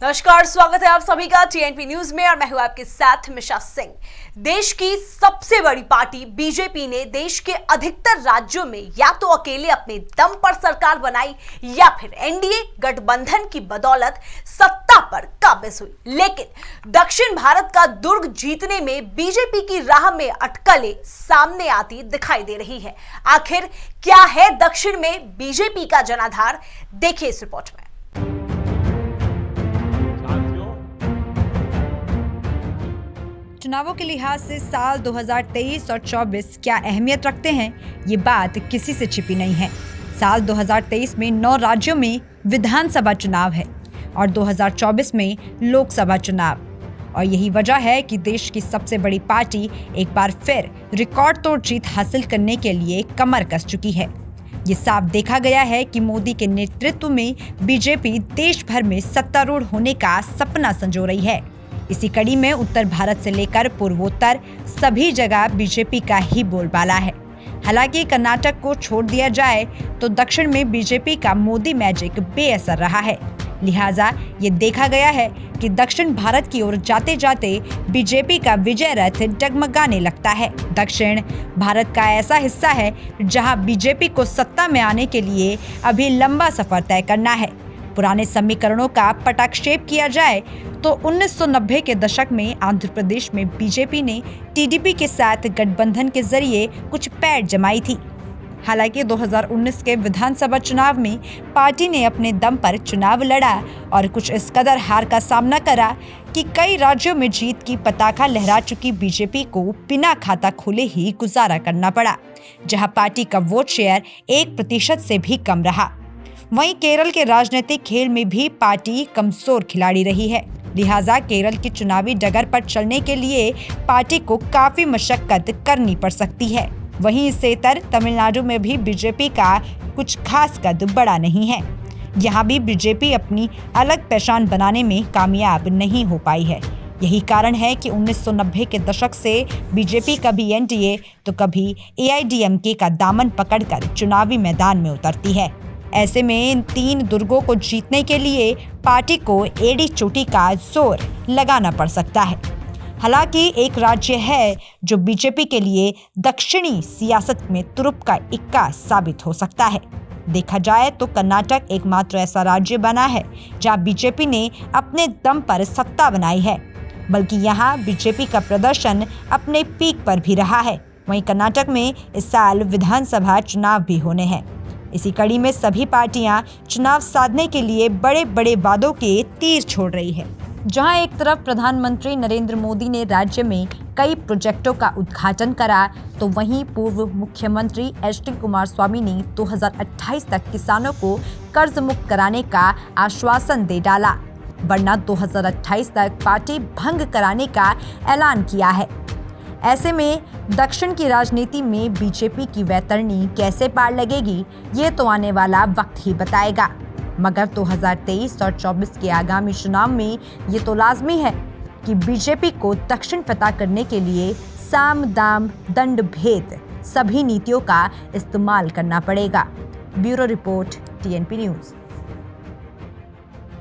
नमस्कार, स्वागत है आप सभी का टीएनपी न्यूज में और मैं हूं आपके साथ मिशा सिंह। देश की सबसे बड़ी पार्टी बीजेपी ने देश के अधिकतर राज्यों में या तो अकेले अपने दम पर सरकार बनाई या फिर एनडीए गठबंधन की बदौलत सत्ता पर काबिज हुई। लेकिन दक्षिण भारत का दुर्ग जीतने में बीजेपी की राह में अटकलें सामने आती दिखाई दे रही है। आखिर क्या है दक्षिण में बीजेपी का जनाधार, देखिए इस रिपोर्ट में। चुनावों के लिहाज से साल 2023 और 24 क्या अहमियत रखते हैं, ये बात किसी से छिपी नहीं है। साल 2023 में 9 राज्यों में विधानसभा चुनाव है और 2024 में लोकसभा चुनाव। और यही वजह है कि देश की सबसे बड़ी पार्टी एक बार फिर रिकॉर्ड तोड़ जीत हासिल करने के लिए कमर कस चुकी है। ये साफ देखा गया है कि मोदी के नेतृत्व में बीजेपी देश भर में सत्तारूढ़ होने का सपना संजो रही है। इसी कड़ी में उत्तर भारत से लेकर पूर्वोत्तर सभी जगह बीजेपी का ही बोलबाला है। हालांकि कर्नाटक को छोड़ दिया जाए तो दक्षिण में बीजेपी का मोदी मैजिक बेअसर रहा है। लिहाजा ये देखा गया है कि दक्षिण भारत की ओर जाते जाते बीजेपी का विजय रथ डगमगाने लगता है। दक्षिण भारत का ऐसा हिस्सा है जहां बीजेपी को सत्ता में आने के लिए अभी लंबा सफर तय करना है। पुराने समीकरणों का पटाक्षेप किया जाए तो 1990 के दशक में आंध्र प्रदेश में बीजेपी ने टीडीपी के साथ गठबंधन के जरिए कुछ पैठ जमाई थी। हालांकि 2019 के विधानसभा चुनाव में पार्टी ने अपने दम पर चुनाव लड़ा और कुछ इस कदर हार का सामना करा कि कई राज्यों में जीत की पताका लहरा चुकी बीजेपी को बिना खाता खोले ही गुजारा करना पड़ा, जहां पार्टी का वोट शेयर 1% से भी कम रहा। वहीं केरल के राजनीतिक खेल में भी पार्टी कमजोर खिलाड़ी रही है। लिहाजा केरल की चुनावी डगर पर चलने के लिए पार्टी को काफी मशक्कत करनी पड़ सकती है। वहीं इससे इतर तमिलनाडु में भी बीजेपी का कुछ खास कद बड़ा नहीं है। यहाँ भी बीजेपी अपनी अलग पहचान बनाने में कामयाब नहीं हो पाई है। यही कारण है कि 1990 के दशक से बीजेपी कभी एनडीए तो कभी एआईएडीएमके का दामन पकड़कर चुनावी मैदान में उतरती है। ऐसे में इन 3 दुर्गों को जीतने के लिए पार्टी को एड़ी चोटी का जोर लगाना पड़ सकता है। हालांकि एक राज्य है जो बीजेपी के लिए दक्षिणी सियासत में तुरुप का इक्का साबित हो सकता है। देखा जाए तो कर्नाटक एकमात्र ऐसा राज्य बना है जहां बीजेपी ने अपने दम पर सत्ता बनाई है, बल्कि यहां बीजेपी का प्रदर्शन अपने पीक पर भी रहा है। वहीं कर्नाटक में इस साल विधानसभा चुनाव भी होने हैं। इसी कड़ी में सभी पार्टियां चुनाव साधने के लिए बड़े बड़े वादों के तीर छोड़ रही है। जहां एक तरफ प्रधानमंत्री नरेंद्र मोदी ने राज्य में कई प्रोजेक्टों का उद्घाटन करा, तो वहीं पूर्व मुख्यमंत्री एचडी कुमारस्वामी ने 2028 तक किसानों को कर्ज मुक्त कराने का आश्वासन दे डाला, वरना 2028 तक पार्टी भंग कराने का ऐलान किया है। ऐसे में दक्षिण की राजनीति में बीजेपी की वैतरणी कैसे पार लगेगी, ये तो आने वाला वक्त ही बताएगा। मगर 2023 और 24 के आगामी चुनाव में ये तो लाजमी है कि बीजेपी को दक्षिण फतह करने के लिए साम दाम दंड भेद सभी नीतियों का इस्तेमाल करना पड़ेगा। Bureau report, TNP news.